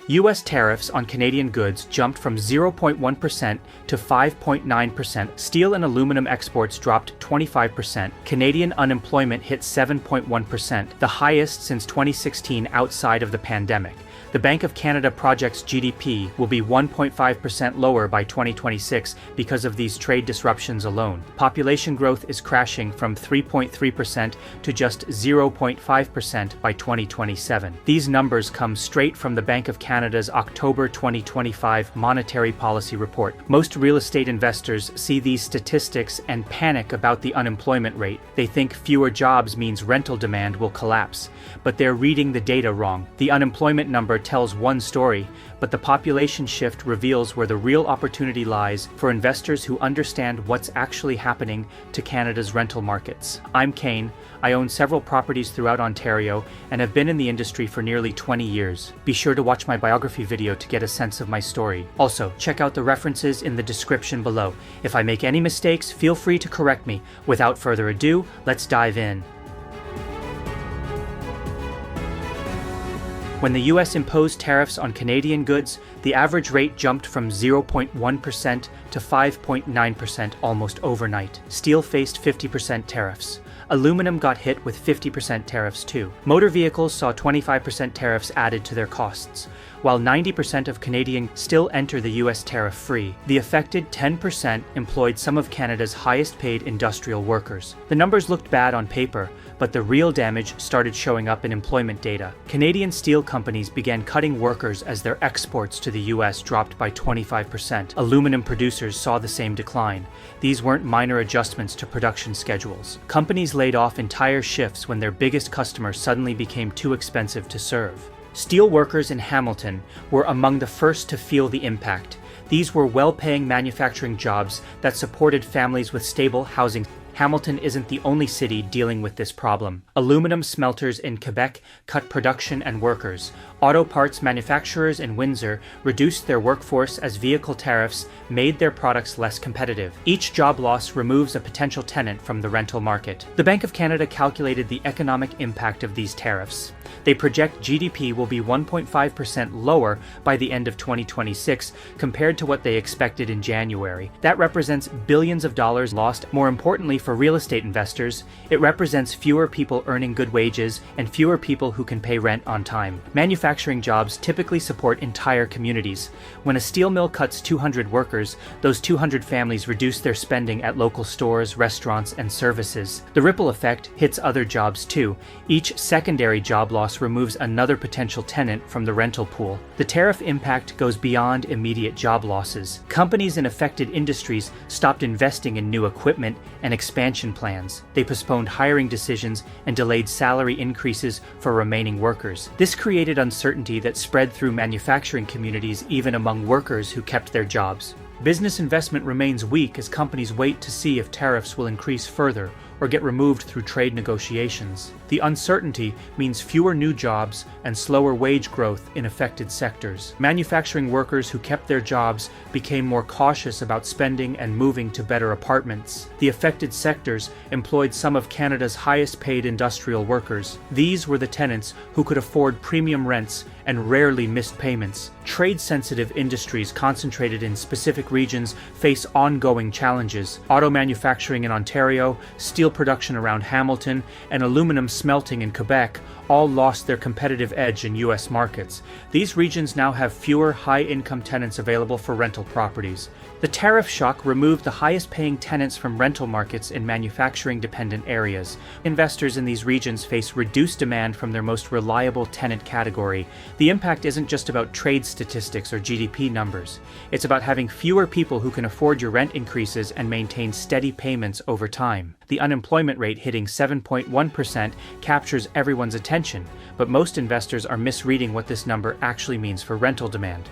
US tariffs on Canadian goods jumped from 0.1% to 5.9%. Steel and aluminum exports dropped 25%. Canadian unemployment hit 7.1%, the highest since 2016 outside of the pandemic. The Bank of Canada projects GDP will be 1.5% lower by 2026 because of these trade disruptions alone. Population growth is crashing from 3.3% to just 0.5% by 2027. These numbers come straight from the Bank of Canada's October 2025 Monetary Policy Report. Most real estate investors see these statistics and panic about the unemployment rate. They think fewer jobs means rental demand will collapse, but they're reading the data wrong. The unemployment number tells one story, but the population shift reveals where the real opportunity lies for investors who understand what's actually happening to Canada's rental markets. I'm Kane. I own several properties throughout Ontario and have been in the industry for nearly 20 years. Be sure to watch my biography video to get a sense of my story. Also, check out the references in the description below. If I make any mistakes, feel free to correct me. Without further ado, let's dive in. When the US imposed tariffs on Canadian goods, the average rate jumped from 0.1% to 5.9% almost overnight. Steel faced 50% tariffs. Aluminum got hit with 50% tariffs too. Motor vehicles saw 25% tariffs added to their costs, while 90% of Canadians still enter the US tariff-free. The affected 10% employed some of Canada's highest-paid industrial workers. The numbers looked bad on paper, but the real damage started showing up in employment data. Canadian steel companies began cutting workers as their exports to the US dropped by 25%. Aluminum producers saw the same decline. These weren't minor adjustments to production schedules. Companies laid off entire shifts when their biggest customer suddenly became too expensive to serve. Steel workers in Hamilton were among the first to feel the impact. These were well-paying manufacturing jobs that supported families with stable housing. Hamilton isn't the only city dealing with this problem. Aluminum smelters in Quebec cut production and workers. Auto parts manufacturers in Windsor reduced their workforce as vehicle tariffs made their products less competitive. Each job loss removes a potential tenant from the rental market. The Bank of Canada calculated the economic impact of these tariffs. They project GDP will be 1.5% lower by the end of 2026 compared to what they expected in January. That represents billions of dollars lost. More importantly, for real estate investors, it represents fewer people earning good wages and fewer people who can pay rent on time. Manufacturing jobs typically support entire communities. When a steel mill cuts 200 workers, those 200 families reduce their spending at local stores, restaurants, and services. The ripple effect hits other jobs too. Each secondary job loss removes another potential tenant from the rental pool. The tariff impact goes beyond immediate job losses. Companies in affected industries stopped investing in new equipment and expansion plans. They postponed hiring decisions and delayed salary increases for remaining workers. This created uncertainty that spread through manufacturing communities, even among workers who kept their jobs. Business investment remains weak as companies wait to see if tariffs will increase further or get removed through trade negotiations. The uncertainty means fewer new jobs and slower wage growth in affected sectors. Manufacturing workers who kept their jobs became more cautious about spending and moving to better apartments. The affected sectors employed some of Canada's highest-paid industrial workers. These were the tenants who could afford premium rents and rarely missed payments. Trade-sensitive industries concentrated in specific regions face ongoing challenges. Auto manufacturing in Ontario, steel production around Hamilton, and aluminum smelting in Quebec all lost their competitive edge in U.S. markets. These regions now have fewer high-income tenants available for rental properties. The tariff shock removed the highest-paying tenants from rental markets in manufacturing-dependent areas. Investors in these regions face reduced demand from their most reliable tenant category. The impact isn't just about trade statistics or GDP numbers. It's about having fewer people who can afford your rent increases and maintain steady payments over time. The unemployment rate hitting 7.1% captures everyone's attention, but most investors are misreading what this number actually means for rental demand.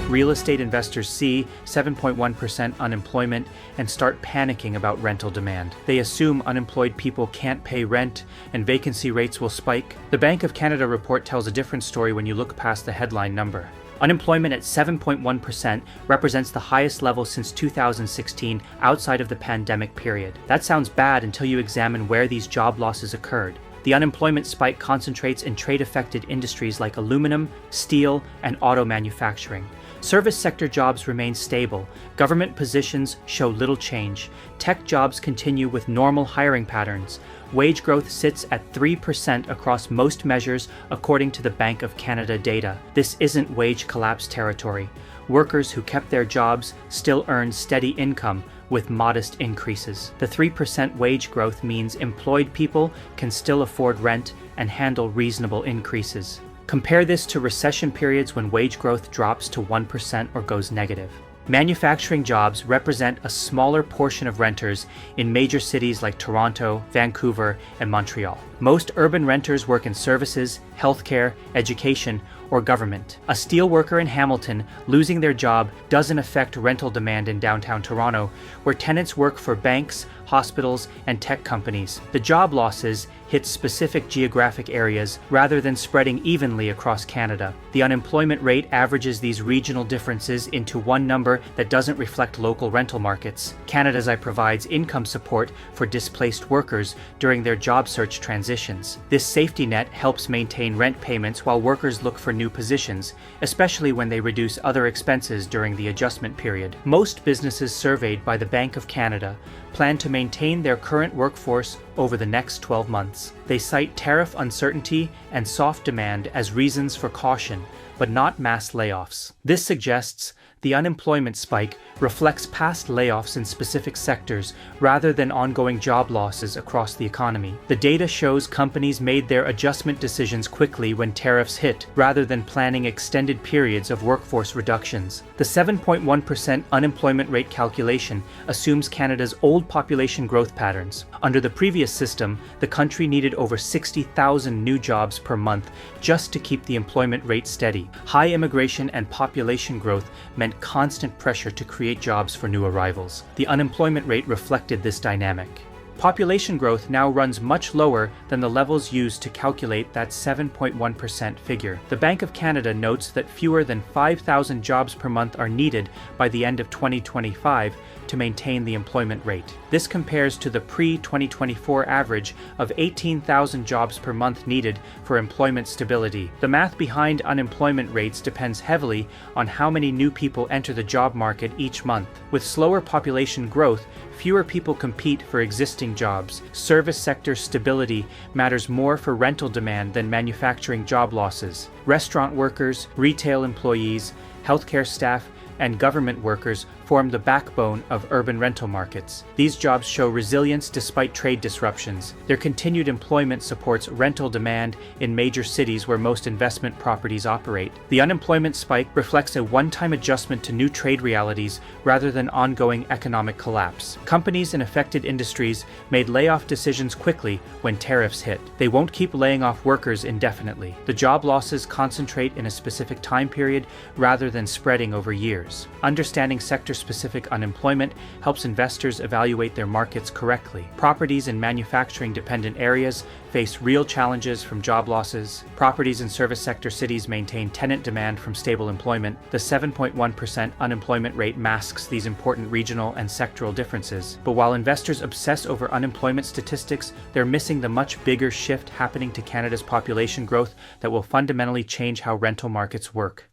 Real estate investors see 7.1% unemployment and start panicking about rental demand. They assume unemployed people can't pay rent and vacancy rates will spike. The Bank of Canada report tells a different story when you look past the headline number. Unemployment at 7.1% represents the highest level since 2016 outside of the pandemic period. That sounds bad until you examine where these job losses occurred. The unemployment spike concentrates in trade-affected industries like aluminum, steel, and auto manufacturing. Service sector jobs remain stable. Government positions show little change. Tech jobs continue with normal hiring patterns. Wage growth sits at 3% across most measures according to the Bank of Canada data. This isn't wage collapse territory. Workers who kept their jobs still earn steady income with modest increases. The 3% wage growth means employed people can still afford rent and handle reasonable increases. Compare this to recession periods when wage growth drops to 1% or goes negative. Manufacturing jobs represent a smaller portion of renters in major cities like Toronto, Vancouver, and Montreal. Most urban renters work in services, healthcare, education, or government. A steel worker in Hamilton losing their job doesn't affect rental demand in downtown Toronto, where tenants work for banks, hospitals, and tech companies. The job losses hit specific geographic areas rather than spreading evenly across Canada. The unemployment rate averages these regional differences into one number that doesn't reflect local rental markets. Canada's provides income support for displaced workers during their job search transitions. This safety net helps maintain rent payments while workers look for new positions, especially when they reduce other expenses during the adjustment period. Most businesses surveyed by the Bank of Canada plan to maintain their current workforce over the next 12 months. They cite tariff uncertainty and soft demand as reasons for caution, but not mass layoffs. This suggests the unemployment spike reflects past layoffs in specific sectors rather than ongoing job losses across the economy. The data shows companies made their adjustment decisions quickly when tariffs hit, rather than planning extended periods of workforce reductions. The 7.1% unemployment rate calculation assumes Canada's old population growth patterns. Under the previous system, the country needed over 60,000 new jobs per month just to keep the employment rate steady. High immigration and population growth meant constant pressure to create jobs for new arrivals. The unemployment rate reflected this dynamic. Population growth now runs much lower than the levels used to calculate that 7.1% figure. The Bank of Canada notes that fewer than 5,000 jobs per month are needed by the end of 2025 to maintain the employment rate. This compares to the pre-2024 average of 18,000 jobs per month needed for employment stability. The math behind unemployment rates depends heavily on how many new people enter the job market each month. With slower population growth, fewer people compete for existing jobs. Service sector stability matters more for rental demand than manufacturing job losses. Restaurant workers, retail employees, healthcare staff, and government workers form the backbone of urban rental markets. These jobs show resilience despite trade disruptions. Their continued employment supports rental demand in major cities where most investment properties operate. The unemployment spike reflects a one-time adjustment to new trade realities rather than ongoing economic collapse. Companies in affected industries made layoff decisions quickly when tariffs hit. They won't keep laying off workers indefinitely. The job losses concentrate in a specific time period rather than spreading over years. Understanding sector-specific unemployment helps investors evaluate their markets correctly. Properties in manufacturing-dependent areas face real challenges from job losses. Properties in service sector cities maintain tenant demand from stable employment. The 7.1% unemployment rate masks these important regional and sectoral differences. But while investors obsess over unemployment statistics, they're missing the much bigger shift happening to Canada's population growth that will fundamentally change how rental markets work.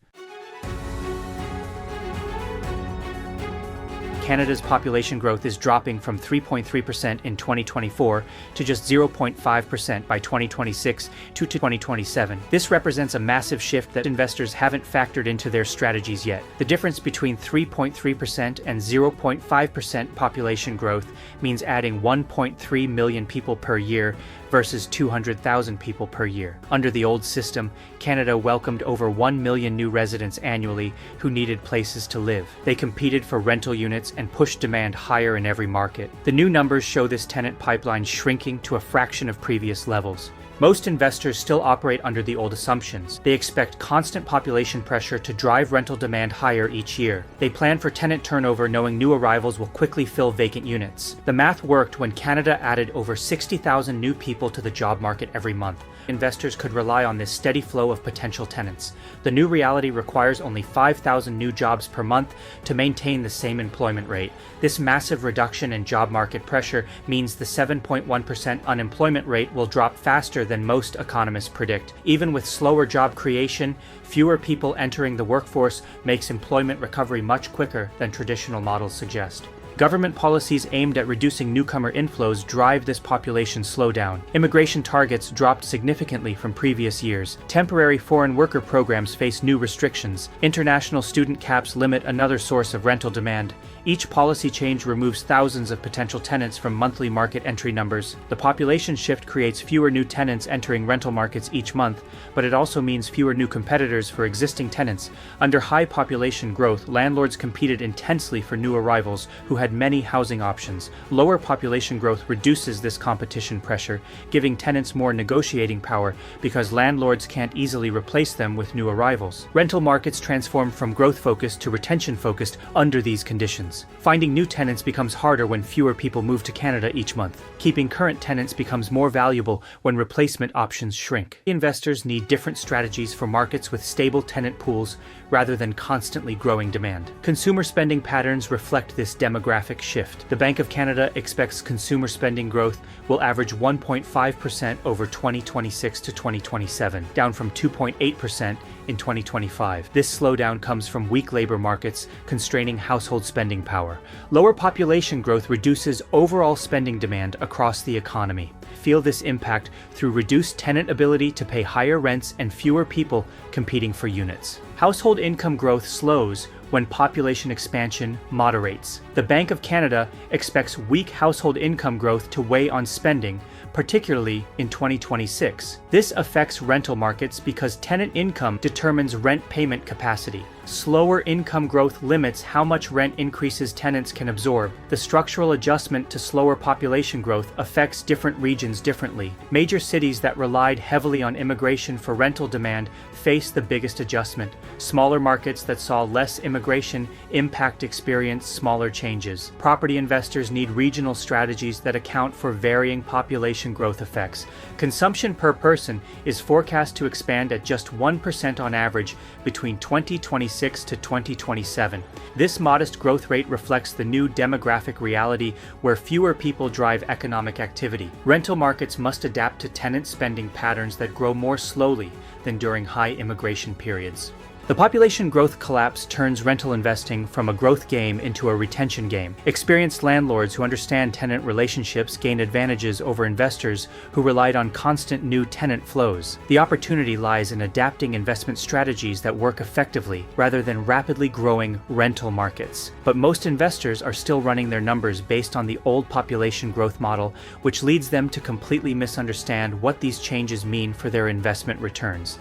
Canada's population growth is dropping from 3.3% in 2024 to just 0.5% by 2026 to 2027. This represents a massive shift that investors haven't factored into their strategies yet. The difference between 3.3% and 0.5% population growth means adding 1.3 million people per year versus 200,000 people per year. Under the old system, Canada welcomed over 1 million new residents annually who needed places to live. They competed for rental units and pushed demand higher in every market. The new numbers show this tenant pipeline shrinking to a fraction of previous levels. Most investors still operate under the old assumptions. They expect constant population pressure to drive rental demand higher each year. They plan for tenant turnover knowing new arrivals will quickly fill vacant units. The math worked when Canada added over 60,000 new people to the job market every month. Investors could rely on this steady flow of potential tenants. The new reality requires only 5,000 new jobs per month to maintain the same employment rate. This massive reduction in job market pressure means the 7.1% unemployment rate will drop faster than most economists predict. Even with slower job creation, fewer people entering the workforce makes employment recovery much quicker than traditional models suggest. Government policies aimed at reducing newcomer inflows drive this population slowdown. Immigration targets dropped significantly from previous years. Temporary foreign worker programs face new restrictions. International student caps limit another source of rental demand. Each policy change removes thousands of potential tenants from monthly market entry numbers. The population shift creates fewer new tenants entering rental markets each month, but it also means fewer new competitors for existing tenants. Under high population growth, landlords competed intensely for new arrivals who had many housing options. Lower population growth reduces this competition pressure, giving tenants more negotiating power because landlords can't easily replace them with new arrivals. Rental markets transform from growth-focused to retention-focused under these conditions. Finding new tenants becomes harder when fewer people move to Canada each month. Keeping current tenants becomes more valuable when replacement options shrink. Investors need different strategies for markets with stable tenant pools rather than constantly growing demand. Consumer spending patterns reflect this demographic shift. The Bank of Canada expects consumer spending growth will average 1.5% over 2026 to 2027, down from 2.8% in 2025. This slowdown comes from weak labor markets constraining household spending power. Lower population growth reduces overall spending demand across the economy. Feel this impact through reduced tenant ability to pay higher rents and fewer people competing for units. Household income growth slows when population expansion moderates. The Bank of Canada expects weak household income growth to weigh on spending, particularly in 2026. This affects rental markets because tenant income determines rent payment capacity. Slower income growth limits how much rent increases tenants can absorb. The structural adjustment to slower population growth affects different regions differently. Major cities that relied heavily on immigration for rental demand face the biggest adjustment. Smaller markets that saw less immigration experience smaller changes. Property investors need regional strategies that account for varying population growth effects. Consumption per person is forecast to expand at just 1% on average between 2026 to 2027. This modest growth rate reflects the new demographic reality where fewer people drive economic activity. Rental markets must adapt to tenant spending patterns that grow more slowly than during high immigration periods. The population growth collapse turns rental investing from a growth game into a retention game. Experienced landlords who understand tenant relationships gain advantages over investors who relied on constant new tenant flows. The opportunity lies in adapting investment strategies that work effectively rather than rapidly growing rental markets. But most investors are still running their numbers based on the old population growth model, which leads them to completely misunderstand what these changes mean for their investment returns.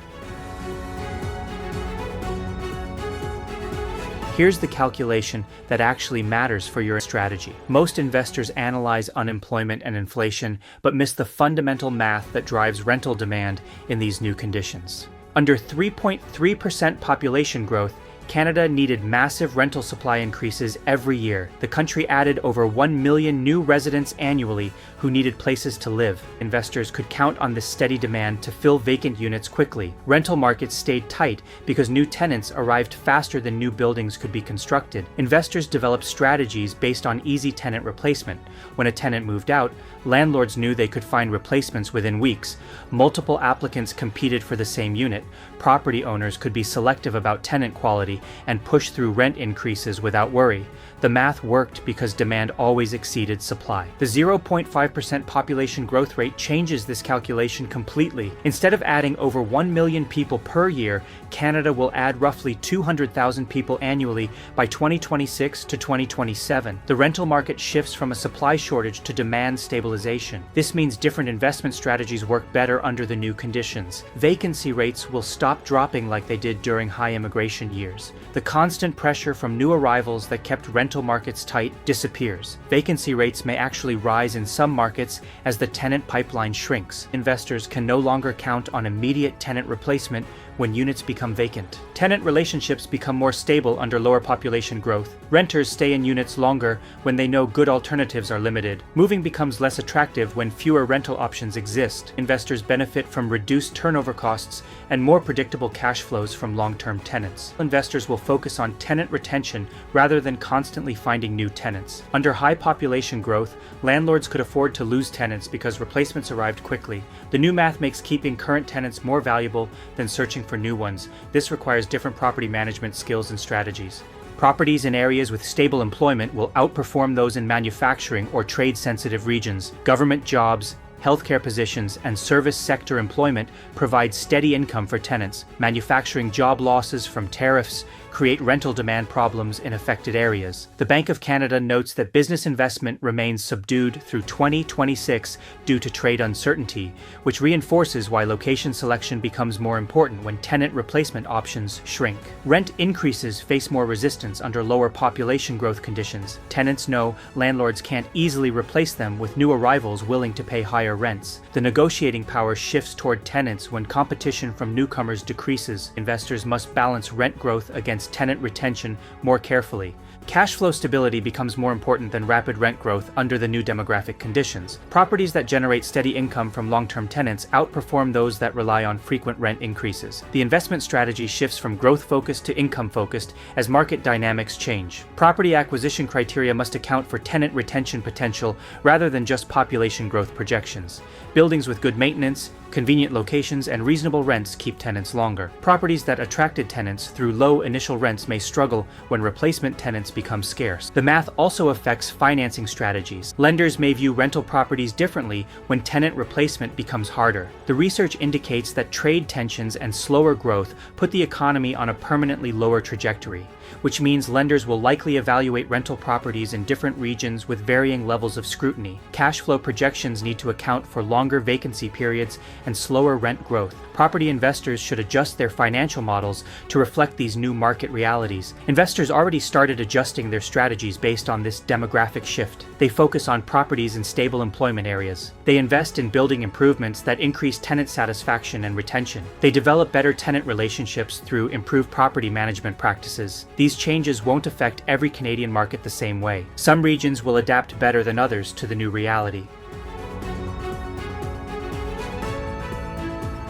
Here's the calculation that actually matters for your strategy. Most investors analyze unemployment and inflation, but miss the fundamental math that drives rental demand in these new conditions. Under 3.3% population growth, Canada needed massive rental supply increases every year. The country added over 1 million new residents annually who needed places to live. Investors could count on this steady demand to fill vacant units quickly. Rental markets stayed tight because new tenants arrived faster than new buildings could be constructed. Investors developed strategies based on easy tenant replacement. When a tenant moved out, landlords knew they could find replacements within weeks. Multiple applicants competed for the same unit. Property owners could be selective about tenant quality and push through rent increases without worry. The math worked because demand always exceeded supply. The 0.5% population growth rate changes this calculation completely. Instead of adding over 1 million people per year, Canada will add roughly 200,000 people annually by 2026 to 2027. The rental market shifts from a supply shortage to demand stabilization. This means different investment strategies work better under the new conditions. Vacancy rates will stop dropping like they did during high immigration years. The constant pressure from new arrivals that kept rental markets tight disappears. Vacancy rates may actually rise in some markets as the tenant pipeline shrinks. Investors can no longer count on immediate tenant replacement when units become vacant. Tenant relationships become more stable under lower population growth. Renters stay in units longer when they know good alternatives are limited. Moving becomes less attractive when fewer rental options exist. Investors benefit from reduced turnover costs and more predictable cash flows from long-term tenants. Investors will focus on tenant retention rather than constantly finding new tenants. Under high population growth, landlords could afford to lose tenants because replacements arrived quickly. The new math makes keeping current tenants more valuable than searching for new ones. This requires different property management skills and strategies. Properties in areas with stable employment will outperform those in manufacturing or trade-sensitive regions. Government jobs, healthcare positions, and service sector employment provide steady income for tenants. Manufacturing job losses from tariffs create rental demand problems in affected areas. The Bank of Canada notes that business investment remains subdued through 2026 due to trade uncertainty, which reinforces why location selection becomes more important when tenant replacement options shrink. Rent increases face more resistance under lower population growth conditions. Tenants know landlords can't easily replace them with new arrivals willing to pay higher rents. The negotiating power shifts toward tenants when competition from newcomers decreases. Investors must balance rent growth against tenant retention more carefully. Cash flow stability becomes more important than rapid rent growth under the new demographic conditions. Properties that generate steady income from long-term tenants outperform those that rely on frequent rent increases. The investment strategy shifts from growth-focused to income-focused as market dynamics change. Property acquisition criteria must account for tenant retention potential rather than just population growth projections. Buildings with good maintenance, convenient locations, and reasonable rents keep tenants longer. Properties that attracted tenants through low initial rents may struggle when replacement tenants become scarce. The math also affects financing strategies. Lenders may view rental properties differently when tenant replacement becomes harder. The research indicates that trade tensions and slower growth put the economy on a permanently lower trajectory, which means lenders will likely evaluate rental properties in different regions with varying levels of scrutiny. Cash flow projections need to account for longer vacancy periods and slower rent growth. Property investors should adjust their financial models to reflect these new market realities. Investors already started adjusting their strategies based on this demographic shift. They focus on properties in stable employment areas. They invest in building improvements that increase tenant satisfaction and retention. They develop better tenant relationships through improved property management practices. These changes won't affect every Canadian market the same way. Some regions will adapt better than others to the new reality.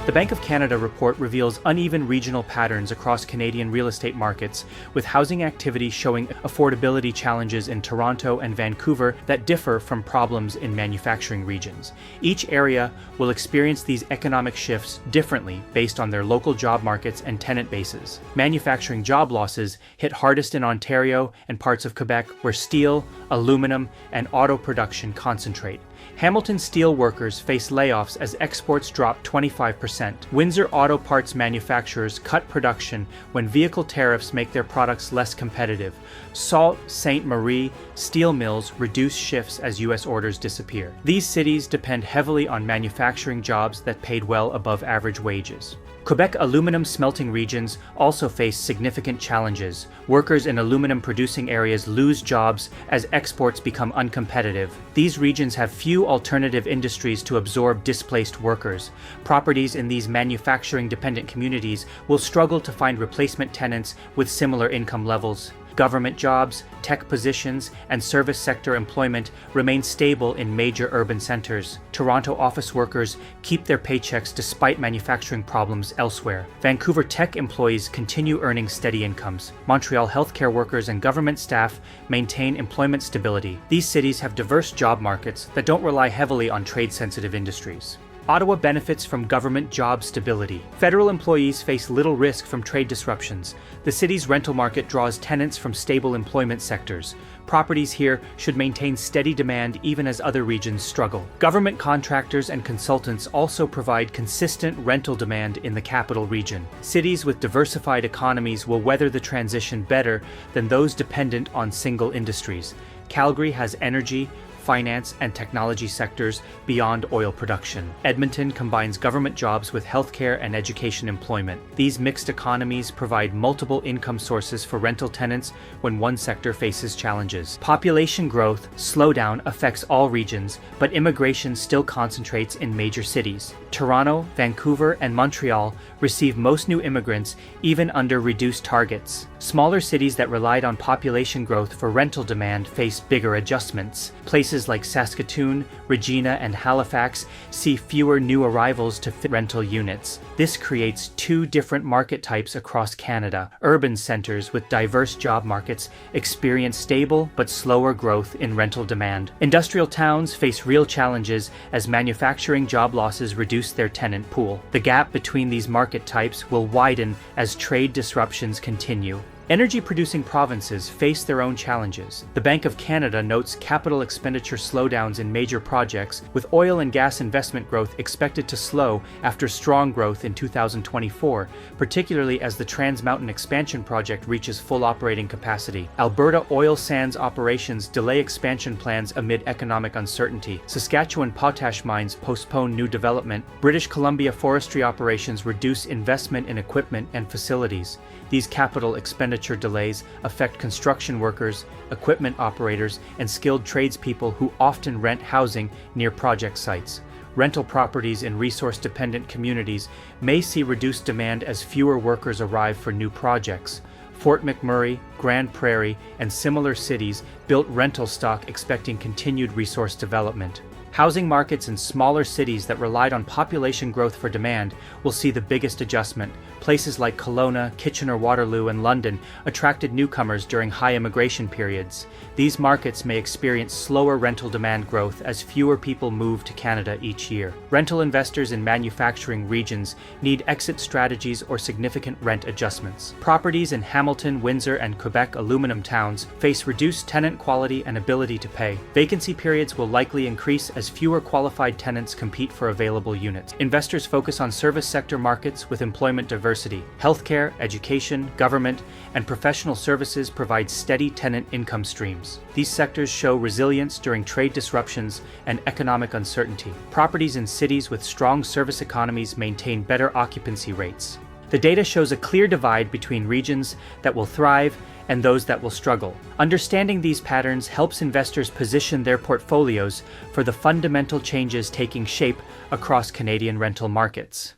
The Bank of Canada report reveals uneven regional patterns across Canadian real estate markets, with housing activity showing affordability challenges in Toronto and Vancouver that differ from problems in manufacturing regions. Each area will experience these economic shifts differently based on their local job markets and tenant bases. Manufacturing job losses hit hardest in Ontario and parts of Quebec, where steel, aluminum, and auto production concentrate. Hamilton steel workers face layoffs as exports drop 25%. Windsor auto parts manufacturers cut production when vehicle tariffs make their products less competitive. Sault Ste. Marie steel mills reduce shifts as U.S. orders disappear. These cities depend heavily on manufacturing jobs that paid well above average wages. Quebec aluminum smelting regions also face significant challenges. Workers in aluminum-producing areas lose jobs as exports become uncompetitive. These regions have few alternative industries to absorb displaced workers. Properties in these manufacturing-dependent communities will struggle to find replacement tenants with similar income levels. Government jobs, tech positions, and service sector employment remain stable in major urban centers. Toronto office workers keep their paychecks despite manufacturing problems elsewhere. Vancouver tech employees continue earning steady incomes. Montreal healthcare workers and government staff maintain employment stability. These cities have diverse job markets that don't rely heavily on trade-sensitive industries. Ottawa benefits from government job stability. Federal employees face little risk from trade disruptions. The city's rental market draws tenants from stable employment sectors. Properties here should maintain steady demand even as other regions struggle. Government contractors and consultants also provide consistent rental demand in the capital region. Cities with diversified economies will weather the transition better than those dependent on single industries. Calgary has energy, finance, and technology sectors beyond oil production. Edmonton combines government jobs with healthcare and education employment. These mixed economies provide multiple income sources for rental tenants when one sector faces challenges. Population growth slowdown affects all regions, but immigration still concentrates in major cities. Toronto, Vancouver, and Montreal receive most new immigrants even under reduced targets. Smaller cities that relied on population growth for rental demand face bigger adjustments. Places like Saskatoon, Regina, and Halifax see fewer new arrivals to fit rental units. This creates two different market types across Canada. Urban centers with diverse job markets experience stable but slower growth in rental demand. Industrial towns face real challenges as manufacturing job losses reduce their tenant pool. The gap between these market types will widen as trade disruptions continue. Energy-producing provinces face their own challenges. The Bank of Canada notes capital expenditure slowdowns in major projects, with oil and gas investment growth expected to slow after strong growth in 2024, particularly as the Trans Mountain Expansion Project reaches full operating capacity. Alberta oil sands operations delay expansion plans amid economic uncertainty. Saskatchewan potash mines postpone new development. British Columbia forestry operations reduce investment in equipment and facilities. These capital expenditure delays affect construction workers, equipment operators, and skilled tradespeople who often rent housing near project sites. Rental properties in resource-dependent communities may see reduced demand as fewer workers arrive for new projects. Fort McMurray, Grand Prairie, and similar cities built rental stock expecting continued resource development. Housing markets in smaller cities that relied on population growth for demand will see the biggest adjustment. Places like Kelowna, Kitchener-Waterloo, and London attracted newcomers during high immigration periods. These markets may experience slower rental demand growth as fewer people move to Canada each year. Rental investors in manufacturing regions need exit strategies or significant rent adjustments. Properties in Hamilton, Windsor, and Quebec aluminum towns face reduced tenant quality and ability to pay. Vacancy periods will likely increase as fewer qualified tenants compete for available units. Investors focus on service sector markets with employment diversity. Healthcare, education, government, and professional services provide steady tenant income streams. These sectors show resilience during trade disruptions and economic uncertainty. Properties in cities with strong service economies maintain better occupancy rates. The data shows a clear divide between regions that will thrive and those that will struggle. Understanding these patterns helps investors position their portfolios for the fundamental changes taking shape across Canadian rental markets.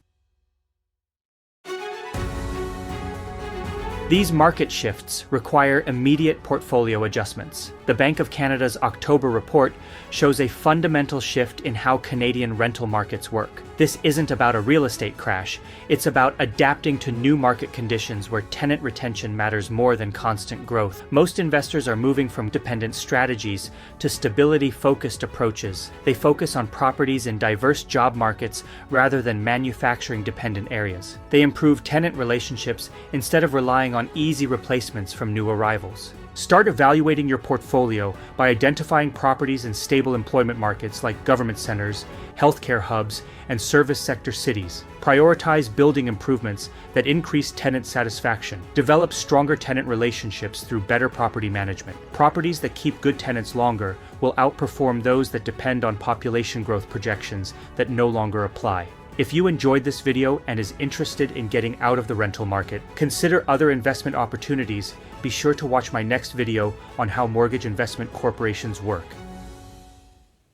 These market shifts require immediate portfolio adjustments. The Bank of Canada's October report shows a fundamental shift in how Canadian rental markets work. This isn't about a real estate crash, it's about adapting to new market conditions where tenant retention matters more than constant growth. Most investors are moving from dependent strategies to stability-focused approaches. They focus on properties in diverse job markets rather than manufacturing-dependent areas. They improve tenant relationships instead of relying on easy replacements from new arrivals. Start evaluating your portfolio by identifying properties in stable employment markets like government centers, healthcare hubs, and service sector cities. Prioritize building improvements that increase tenant satisfaction. Develop stronger tenant relationships through better property management. Properties that keep good tenants longer will outperform those that depend on population growth projections that no longer apply. If you enjoyed this video and is interested in getting out of the rental market, consider other investment opportunities. Be sure to watch my next video on how mortgage investment corporations work.